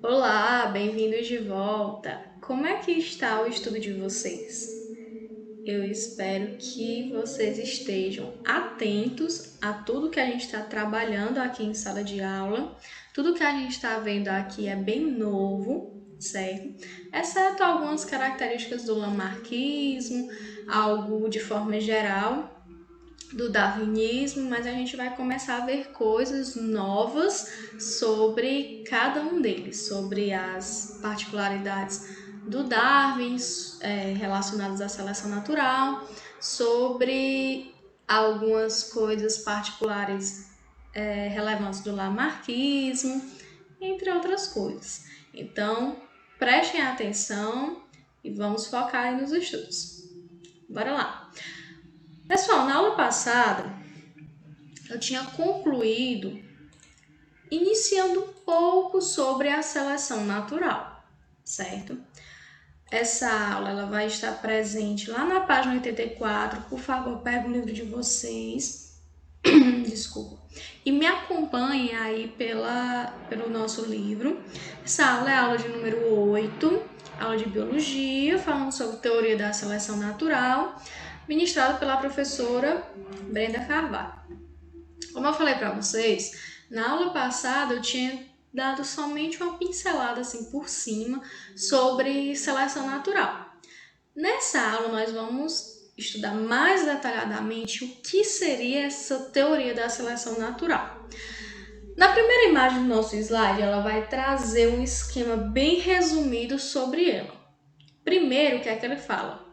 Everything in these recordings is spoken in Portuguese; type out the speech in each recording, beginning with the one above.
Olá, bem-vindos de volta. Como é que está o estudo de vocês? Eu espero que vocês estejam atentos a tudo que a gente está trabalhando aqui em sala de aula. Tudo que a gente está vendo aqui é bem novo, certo? Exceto algumas características do lamarckismo, algo de forma geral do darwinismo, mas a gente vai começar a ver coisas novas sobre cada um deles, sobre as particularidades do Darwin relacionadas à seleção natural, sobre algumas coisas particulares relevantes do lamarckismo, entre outras coisas. Então, prestem atenção e vamos focar aí nos estudos. Bora lá! Pessoal, na aula passada eu tinha concluído iniciando um pouco sobre a seleção natural, certo? Essa aula ela vai estar presente lá na página 84. Por favor, pega o livro de vocês. Desculpa. E me acompanhem aí pelo nosso livro. Essa aula é a aula de número 8, aula de biologia, falando sobre teoria da seleção natural, ministrada pela professora Brenda Carvalho. Como eu falei para vocês, na aula passada eu tinha dado somente uma pincelada assim por cima sobre seleção natural. Nessa aula nós vamos estudar mais detalhadamente o que seria essa teoria da seleção natural. Na primeira imagem do nosso slide, ela vai trazer um esquema bem resumido sobre ela. Primeiro, o que é que ele fala?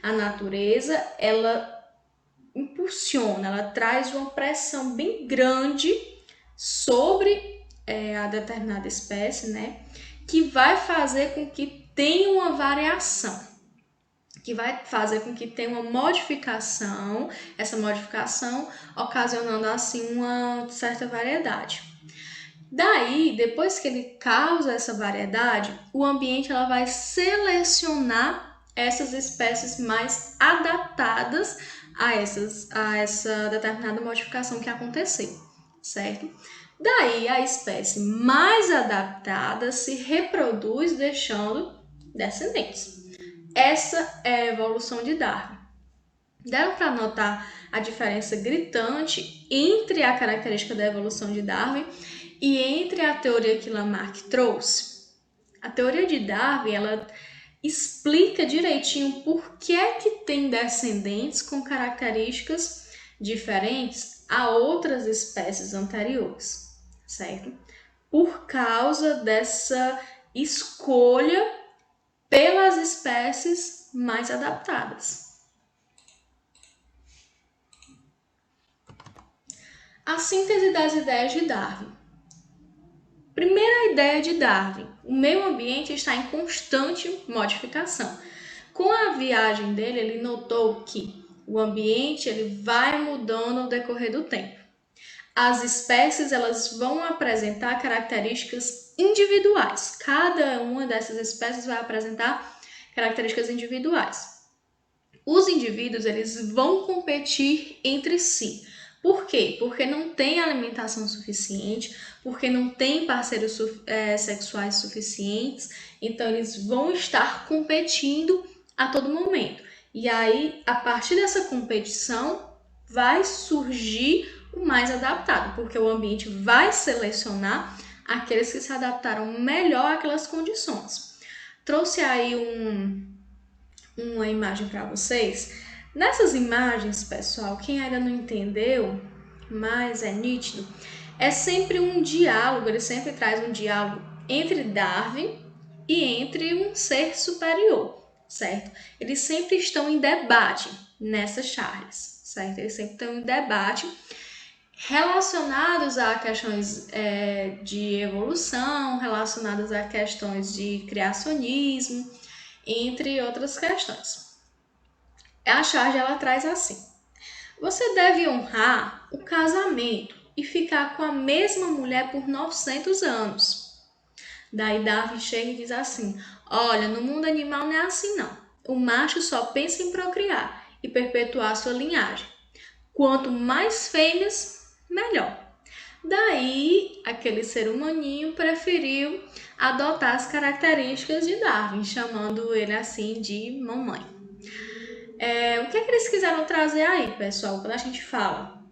A natureza, ela impulsiona, ela traz uma pressão bem grande sobre a determinada espécie, né? Que vai fazer com que tenha uma variação, que vai fazer com que tenha uma modificação, essa modificação ocasionando assim uma certa variedade. Daí, depois que ele causa essa variedade, o ambiente ela vai selecionar essas espécies mais adaptadas a essa determinada modificação que aconteceu, certo? Daí, a espécie mais adaptada se reproduz deixando descendentes. Essa é a evolução de Darwin. Deram para notar a diferença gritante entre a característica da evolução de Darwin e entre a teoria que Lamarck trouxe? A teoria de Darwin, ela explica direitinho por que é que tem descendentes com características diferentes a outras espécies anteriores, certo? Por causa dessa escolha pelas espécies mais adaptadas. A síntese das ideias de Darwin. Primeira ideia de Darwin: o meio ambiente está em constante modificação. Com a viagem dele, ele notou que o ambiente ele vai mudando ao decorrer do tempo. As espécies elas vão apresentar características individuais. Cada uma dessas espécies vai apresentar características individuais. Os indivíduos eles vão competir entre si. Por quê? Porque não tem alimentação suficiente, porque não tem parceiros sexuais suficientes, então eles vão estar competindo a todo momento. E aí, a partir dessa competição, vai surgir o mais adaptado, porque o ambiente vai selecionar aqueles que se adaptaram melhor àquelas condições. Trouxe aí uma imagem para vocês. Nessas imagens, pessoal, quem ainda não entendeu, mas é nítido, é sempre um diálogo, ele sempre traz um diálogo entre Darwin e entre um ser superior, certo? Eles sempre estão em debate nessas charlas, certo? Eles sempre estão em debate relacionados a questões de evolução, relacionadas a questões de criacionismo, entre outras questões. A charge ela traz assim: você deve honrar o casamento e ficar com a mesma mulher por 900 anos. Daí Darwin chega e diz assim: olha, no mundo animal não é assim não. O macho só pensa em procriar e perpetuar sua linhagem. Quanto mais fêmeas, melhor. Daí, aquele ser humaninho preferiu adotar as características de Darwin, chamando ele assim de mamãe. O que é que eles quiseram trazer aí, pessoal, quando a gente fala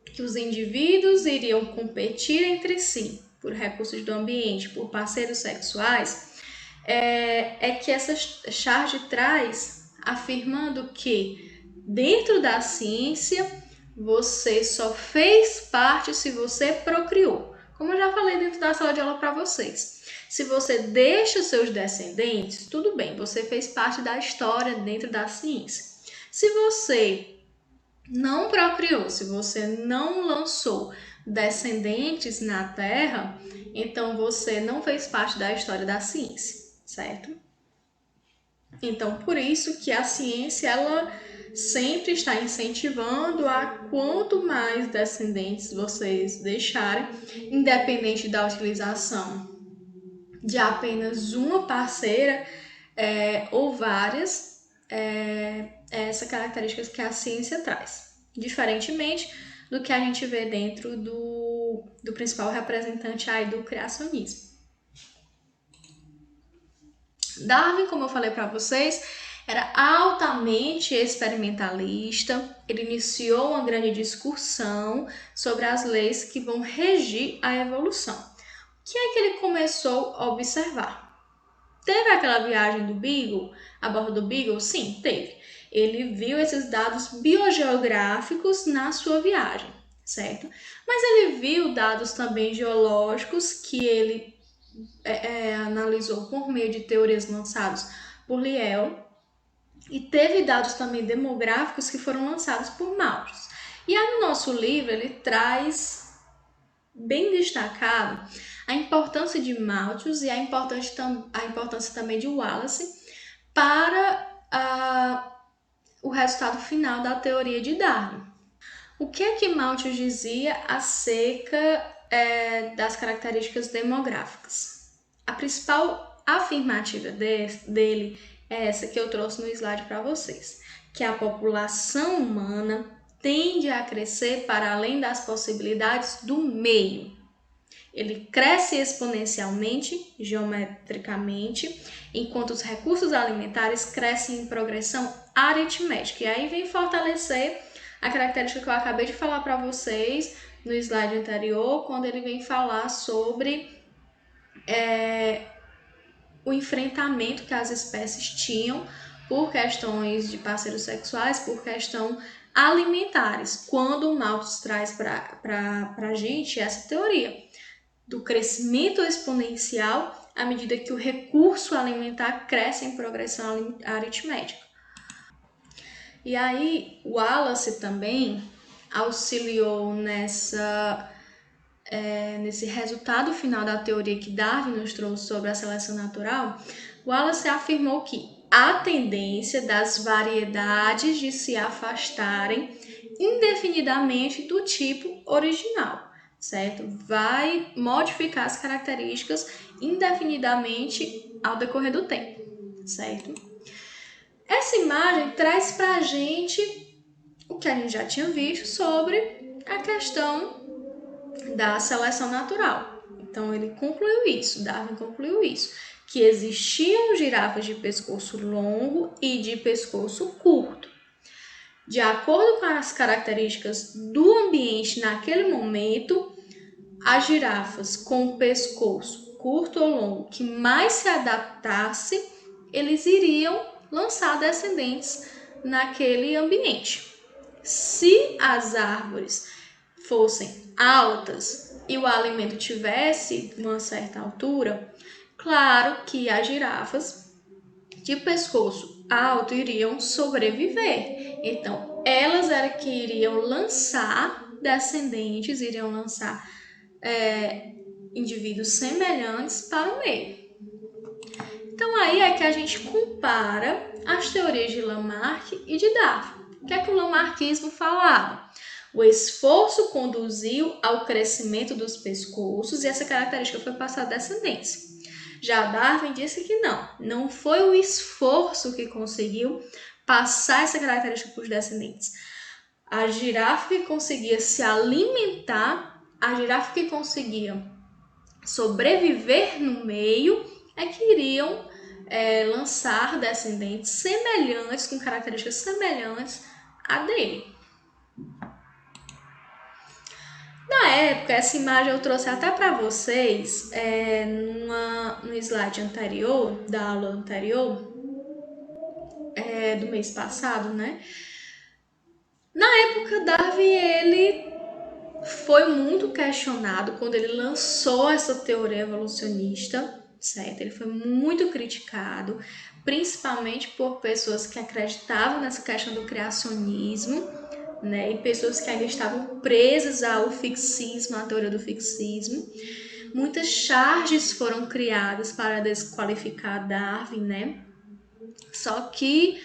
que os indivíduos iriam competir entre si por recursos do ambiente, por parceiros sexuais, que essa charge traz afirmando que dentro da ciência você só fez parte se você procriou. Como eu já falei dentro da sala de aula para vocês. Se você deixa seus descendentes, tudo bem, você fez parte da história dentro da ciência. Se você não procriou, se você não lançou descendentes na Terra, então você não fez parte da história da ciência, certo? Então, por isso que a ciência, ela sempre está incentivando a quanto mais descendentes vocês deixarem, independente da utilização de apenas uma parceira ou várias, essa característica que a ciência traz. Diferentemente do que a gente vê dentro do principal representante aí do criacionismo. Darwin, como eu falei para vocês, era altamente experimentalista. Ele iniciou uma grande discussão sobre as leis que vão regir a evolução. O que é que ele começou a observar? Teve aquela viagem do Beagle, a bordo do Beagle? Sim, teve. Ele viu esses dados biogeográficos na sua viagem, certo? Mas ele viu dados também geológicos que ele analisou por meio de teorias lançadas por Lyell, e teve dados também demográficos que foram lançados por Malthus. E aí no nosso livro ele traz bem destacado a importância de Malthus e a importância também de Wallace para o resultado final da teoria de Darwin. O que é que Malthus dizia acerca das características demográficas? A principal afirmativa dele é essa que eu trouxe no slide para vocês, que a população humana tende a crescer para além das possibilidades do meio. Ele cresce exponencialmente, geometricamente, enquanto os recursos alimentares crescem em progressão aritmética. E aí vem fortalecer a característica que eu acabei de falar para vocês no slide anterior, quando ele vem falar sobre o enfrentamento que as espécies tinham por questões de parceiros sexuais, por questão alimentares, quando o Malthus traz para a gente essa teoria do crescimento exponencial à medida que o recurso alimentar cresce em progressão aritmética. E aí, o Wallace também auxiliou nesse resultado final da teoria que Darwin nos trouxe sobre a seleção natural. Wallace afirmou que há tendência das variedades de se afastarem indefinidamente do tipo original, certo? Vai modificar as características indefinidamente ao decorrer do tempo, certo? Essa imagem traz para a gente o que a gente já tinha visto sobre a questão da seleção natural. Então ele concluiu isso, Darwin concluiu isso, que existiam girafas de pescoço longo e de pescoço curto. De acordo com as características do ambiente naquele momento, as girafas com pescoço curto ou longo que mais se adaptasse, eles iriam lançar descendentes naquele ambiente. Se as árvores fossem altas e o alimento tivesse uma certa altura, claro que as girafas de pescoço alto iriam sobreviver. Então, elas eram que iriam lançar descendentes, iriam lançar indivíduos semelhantes para o meio. Então, aí é que a gente compara as teorias de Lamarck e de Darwin. O que é que o lamarckismo falava? O esforço conduziu ao crescimento dos pescoços e essa característica foi passada à descendência. Já Darwin disse que não foi o esforço que conseguiu passar essa característica para os descendentes. A girafa que conseguia se alimentar a girafa que conseguia sobreviver no meio é que iriam lançar descendentes semelhantes, com características semelhantes a dele. Na época, essa imagem eu trouxe até para vocês no slide anterior, da aula anterior, do mês passado, né? Na época, Darwin, ele foi muito questionado quando ele lançou essa teoria evolucionista, certo? Ele foi muito criticado, principalmente por pessoas que acreditavam nessa questão do criacionismo, né? E pessoas que ainda estavam presas ao fixismo, à teoria do fixismo. Muitas charges foram criadas para desqualificar Darwin, né? Só que,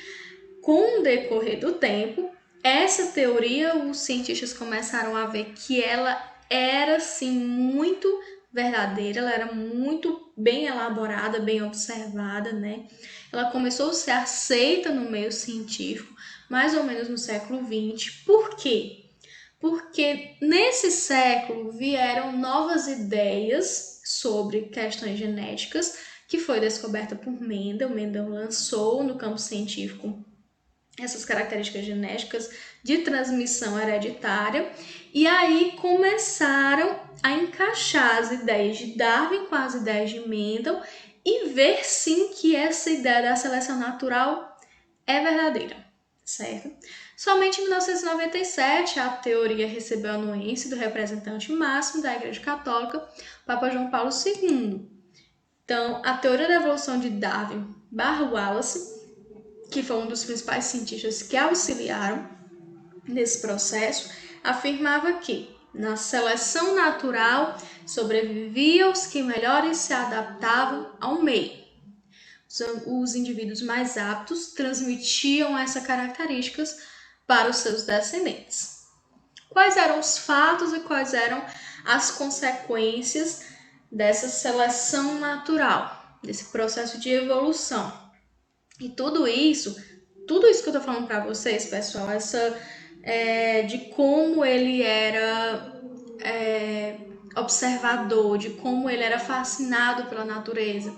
com o decorrer do tempo, essa teoria, os cientistas começaram a ver que ela era, sim, muito verdadeira, ela era muito bem elaborada, bem observada, né? Ela começou a ser aceita no meio científico, mais ou menos no século XX. Por quê? Porque nesse século vieram novas ideias sobre questões genéticas, que foi descoberta por Mendel. Mendel lançou no campo científico essas características genéticas de transmissão hereditária, e aí começaram a encaixar as ideias de Darwin com as ideias de Mendel e ver sim que essa ideia da seleção natural é verdadeira, certo? Somente em 1997 a teoria recebeu a anuência do representante máximo da Igreja Católica, Papa João Paulo II. Então, a teoria da evolução de Darwin / Wallace, que foi um dos principais cientistas que auxiliaram nesse processo, afirmava que na seleção natural sobreviviam os que melhor se adaptavam ao meio. Os indivíduos mais aptos transmitiam essas características para os seus descendentes. Quais eram os fatos e quais eram as consequências dessa seleção natural, desse processo de evolução? E tudo isso que eu estou falando para vocês, pessoal, de como ele era observador, de como ele era fascinado pela natureza,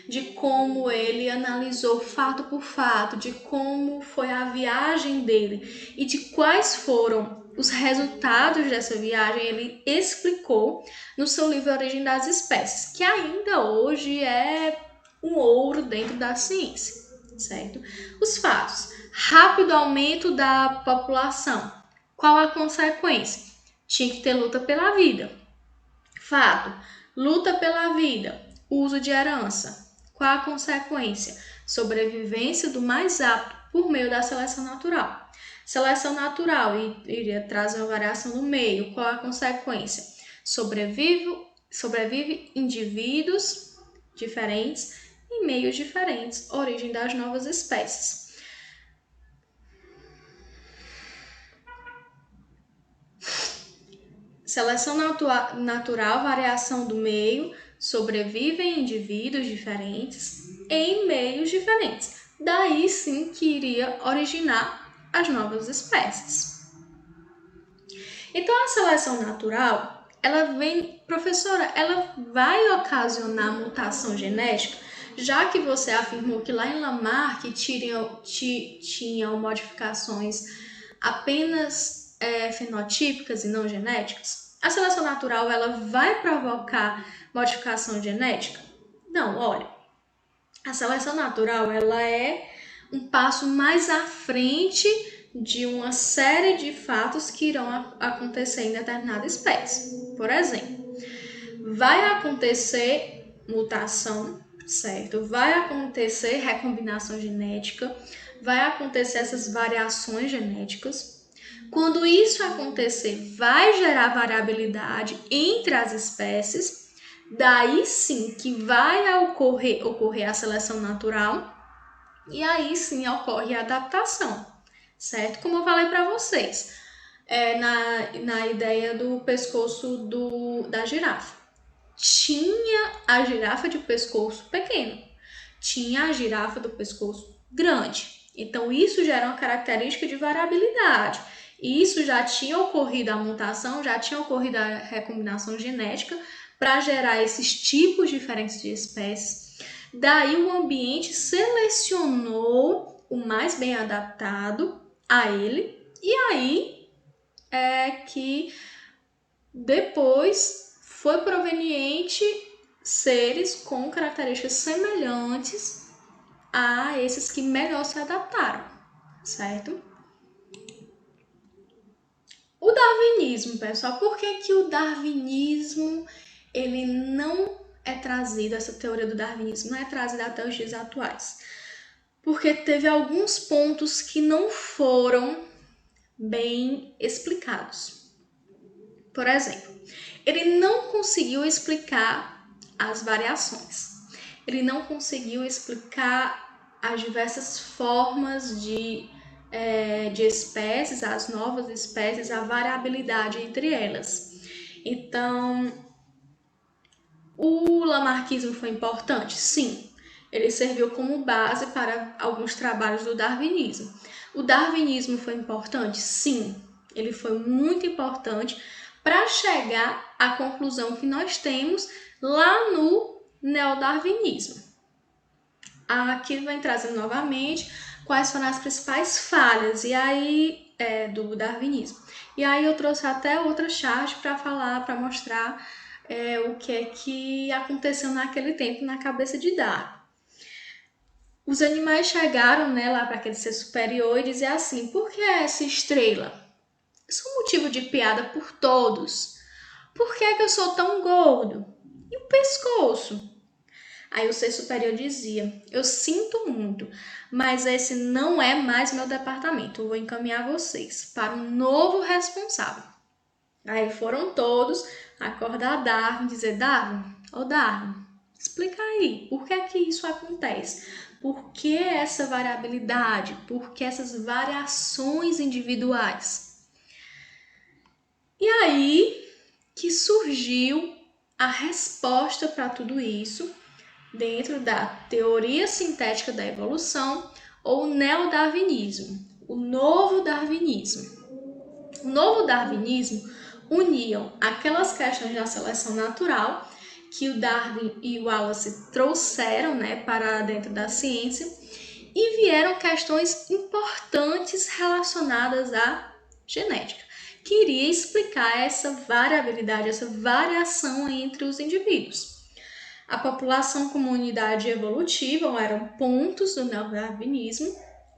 de como ele analisou fato por fato, de como foi a viagem dele e de quais foram os resultados dessa viagem, ele explicou no seu livro Origem das Espécies, que ainda hoje é um ouro dentro da ciência, certo? Os fatos: rápido aumento da população. Qual a consequência? Tinha que ter luta pela vida. Fato: luta pela vida, uso de herança. Qual a consequência? Sobrevivência do mais apto por meio da seleção natural. Seleção natural iria trazer uma variação no meio. Qual a consequência? Sobrevive indivíduos diferentes em meios diferentes, origem das novas espécies. Seleção natural, variação do meio, sobrevivem indivíduos diferentes em meios diferentes. Daí sim que iria originar as novas espécies. Então a seleção natural, ela vem, professora, ela vai ocasionar mutação genética, já que você afirmou que lá em Lamarck tinham modificações apenas fenotípicas e não genéticas. A seleção natural, ela vai provocar modificação genética? Não, olha, a seleção natural, ela é um passo mais à frente de uma série de fatos que irão acontecer em determinada espécie. Por exemplo, vai acontecer mutação, certo? Vai acontecer recombinação genética, vai acontecer essas variações genéticas. Quando isso acontecer, vai gerar variabilidade entre as espécies, daí sim que vai ocorrer a seleção natural, e aí sim ocorre a adaptação, certo? Como eu falei para vocês, na ideia do pescoço da girafa. Tinha a girafa de pescoço pequeno, tinha a girafa do pescoço grande. Então, isso gera uma característica de variabilidade. E isso já tinha ocorrido a mutação, já tinha ocorrido a recombinação genética para gerar esses tipos diferentes de espécies. Daí o ambiente selecionou o mais bem adaptado a ele, e aí é que depois foi proveniente seres com características semelhantes a esses que melhor se adaptaram, certo? O darwinismo, pessoal, por que o darwinismo ele não é trazido, essa teoria do darwinismo não é trazida até os dias atuais? Porque teve alguns pontos que não foram bem explicados. Por exemplo, ele não conseguiu explicar as variações. Ele não conseguiu explicar as diversas formas de espécies, as novas espécies, a variabilidade entre elas. Então, o lamarckismo foi importante? Sim. Ele serviu como base para alguns trabalhos do darwinismo. O darwinismo foi importante? Sim. Ele foi muito importante para chegar à conclusão que nós temos lá no neodarwinismo. Aqui vem trazendo novamente quais foram as principais falhas do darwinismo. E aí eu trouxe até outra chart para falar, para mostrar o que é que aconteceu naquele tempo na cabeça de Darwin. Os animais chegaram lá para aquele ser superior e dizer assim: por que essa estrela? Isso é um motivo de piada por todos. Por que eu sou tão gordo? E o pescoço? Aí o ser superior dizia: eu sinto muito, mas esse não é mais meu departamento. Eu vou encaminhar vocês para um novo responsável. Aí foram todos acordar Darwin e dizer: Darwin, Darwin, explica aí, por que é que isso acontece? Por que essa variabilidade? Por que essas variações individuais? E aí que surgiu a resposta para tudo isso dentro da teoria sintética da evolução ou neodarwinismo, o novo darwinismo. O novo darwinismo uniam aquelas questões da seleção natural que o Darwin e o Wallace trouxeram para dentro da ciência e vieram questões importantes relacionadas à genética, que iria explicar essa variabilidade, essa variação entre os indivíduos. A população como unidade evolutiva eram pontos do neodarwinismo,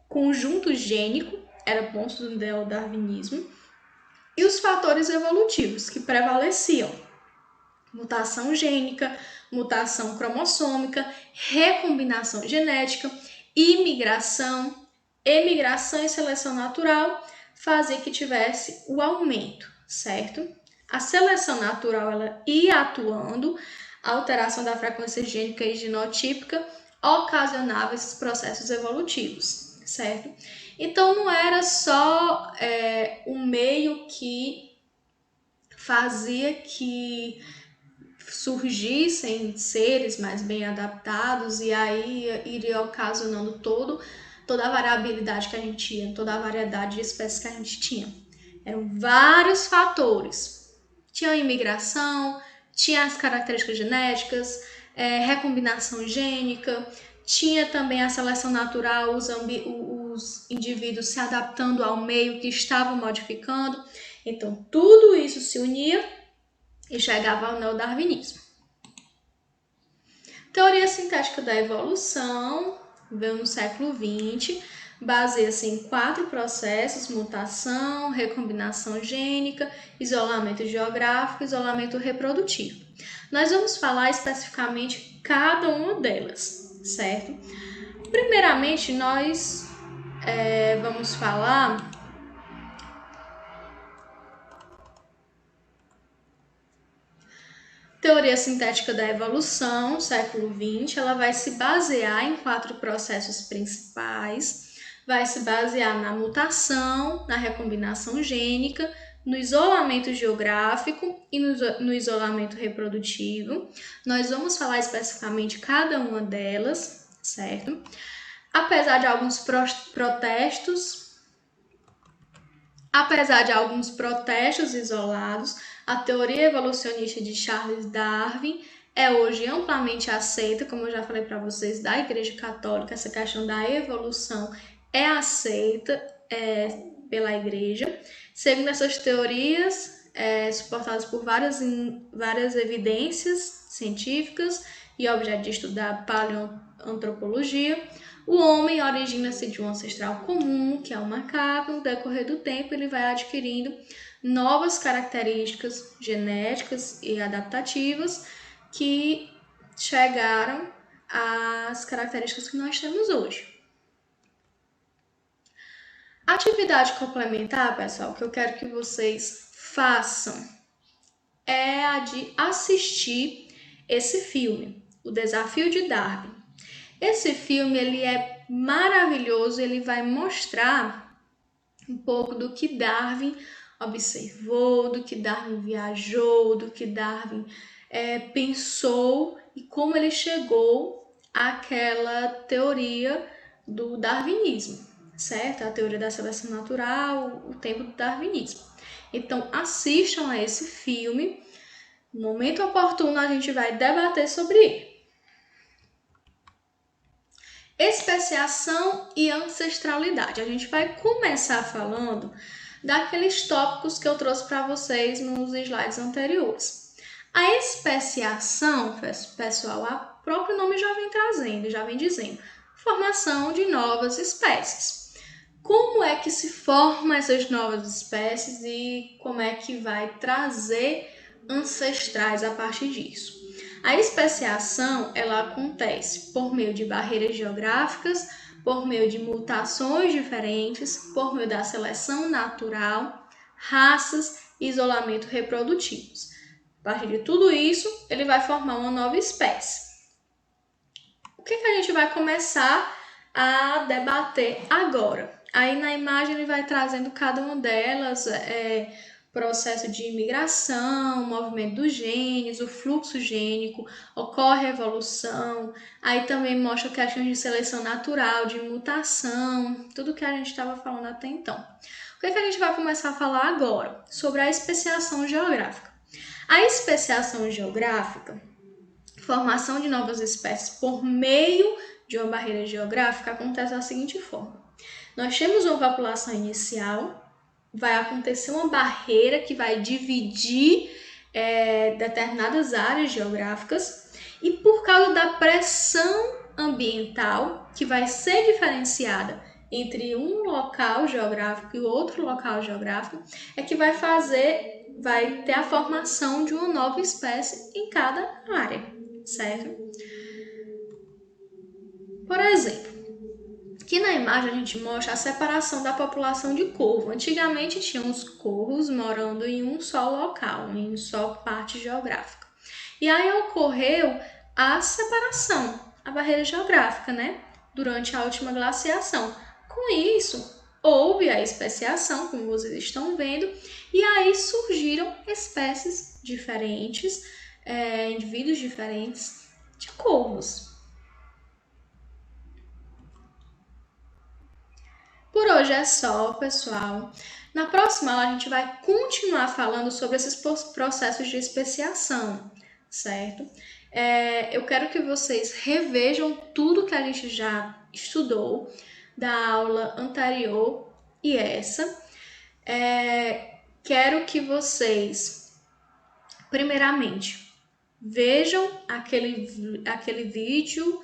conjunto gênico era pontos do neodarwinismo, e os fatores evolutivos que prevaleciam: mutação gênica, mutação cromossômica, recombinação genética, imigração, emigração e seleção natural fazia que tivesse o aumento, certo? A seleção natural ela ia atuando, a alteração da frequência gênica e genotípica ocasionava esses processos evolutivos, certo? Então não era só o meio que fazia que surgissem seres mais bem adaptados e aí iria ocasionando toda a variabilidade que a gente tinha, toda a variedade de espécies que a gente tinha. Eram vários fatores. Tinha a imigração, tinha as características genéticas, recombinação gênica, tinha também a seleção natural, os indivíduos se adaptando ao meio que estavam modificando. Então, tudo isso se unia e chegava ao neodarwinismo. Teoria sintética da evolução veio no século XX, baseia-se em 4 processos: mutação, recombinação gênica, isolamento geográfico e isolamento reprodutivo. Nós vamos falar especificamente cada uma delas, certo? Primeiramente, nós vamos falar teoria sintética da evolução, século XX, ela vai se basear em 4 processos principais, vai se basear na mutação, na recombinação gênica, no isolamento geográfico e no isolamento reprodutivo. Nós vamos falar especificamente cada uma delas, certo? Apesar de alguns protestos Apesar de alguns protestos isolados, a teoria evolucionista de Charles Darwin é hoje amplamente aceita, como eu já falei para vocês, da Igreja Católica. Essa questão da evolução é aceita pela Igreja. Segundo essas teorias, suportadas por várias evidências científicas e objeto de estudo da paleoantropologia, o homem origina-se de um ancestral comum, que é o macaco. No decorrer do tempo, ele vai adquirindo novas características genéticas e adaptativas que chegaram às características que nós temos hoje. Atividade complementar, pessoal, que eu quero que vocês façam é a de assistir esse filme, O Desafio de Darwin. Esse filme ele é maravilhoso, ele vai mostrar um pouco do que Darwin observou, do que Darwin viajou, do que Darwin pensou e como ele chegou àquela teoria do darwinismo, certo? A teoria da seleção natural, o tempo do darwinismo. Então, assistam a esse filme. No momento oportuno, a gente vai debater sobre ele. Especiação e ancestralidade. A gente vai começar falando daqueles tópicos que eu trouxe para vocês nos slides anteriores. A especiação, pessoal, o próprio nome já vem trazendo, já vem dizendo, formação de novas espécies. Como é que se formam essas novas espécies e como é que vai trazer ancestrais a partir disso? A especiação, ela acontece por meio de barreiras geográficas, por meio de mutações diferentes, por meio da seleção natural, raças e isolamento reprodutivos. A partir de tudo isso, ele vai formar uma nova espécie. O que a gente vai começar a debater agora? Aí na imagem ele vai trazendo cada uma delas, processo de imigração, movimento dos genes, o fluxo gênico, ocorre a evolução, aí também mostra questões de seleção natural, de mutação, tudo que a gente estava falando até então. O que a gente vai começar a falar agora? Sobre a especiação geográfica. A especiação geográfica, formação de novas espécies por meio de uma barreira geográfica, acontece da seguinte forma. Nós temos uma população inicial, vai acontecer uma barreira que vai dividir determinadas áreas geográficas e por causa da pressão ambiental que vai ser diferenciada entre um local geográfico e outro local geográfico, é que vai ter a formação de uma nova espécie em cada área, certo? Por exemplo, aqui na imagem a gente mostra a separação da população de corvo. Antigamente tinham os corvos morando em um só local, em uma só parte geográfica. E aí ocorreu a separação, a barreira geográfica, né? Durante a última glaciação. Com isso, houve a especiação, como vocês estão vendo, e aí surgiram espécies diferentes, indivíduos diferentes de corvos. Por hoje é só, pessoal. Na próxima aula a gente vai continuar falando sobre esses processos de especiação, certo? Eu quero que vocês revejam tudo que a gente já estudou da aula anterior e essa. Quero que vocês, primeiramente, vejam aquele vídeo,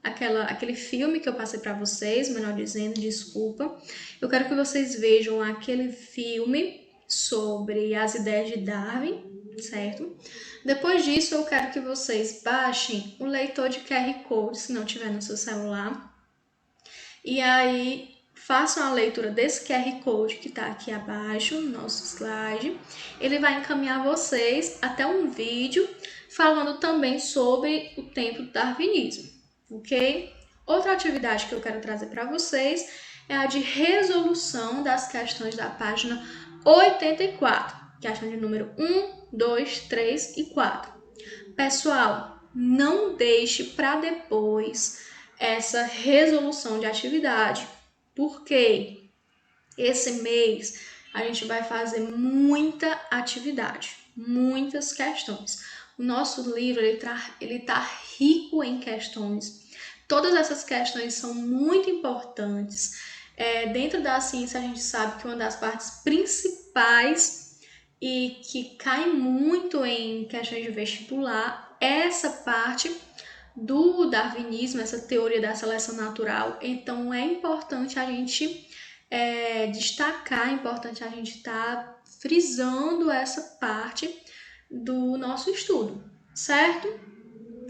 aquele filme que eu passei para vocês, melhor dizendo, desculpa. Eu quero que vocês vejam aquele filme sobre as ideias de Darwin, certo? Depois disso, eu quero que vocês baixem o leitor de QR Code, se não tiver no seu celular. E aí, façam a leitura desse QR Code que está aqui abaixo, no nosso slide. Ele vai encaminhar vocês até um vídeo falando também sobre o tempo do darwinismo. Ok? Outra atividade que eu quero trazer para vocês é a de resolução das questões da página 84, questão de número 1, 2, 3 e 4. Pessoal, não deixe para depois essa resolução de atividade, porque esse mês a gente vai fazer muita atividade, muitas questões. O nosso livro ele tá rico em questões. Todas essas questões são muito importantes. Dentro da ciência, a gente sabe que uma das partes principais e que cai muito em questões de vestibular é essa parte do darwinismo, essa teoria da seleção natural. Então, é importante a gente destacar, é importante a gente estar frisando essa parte do nosso estudo, certo?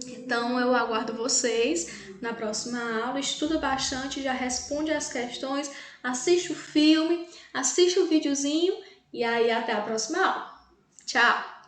Então, eu aguardo vocês na próxima aula. Estuda bastante, já responde as questões, assiste o filme, assiste o videozinho e aí até a próxima aula. Tchau!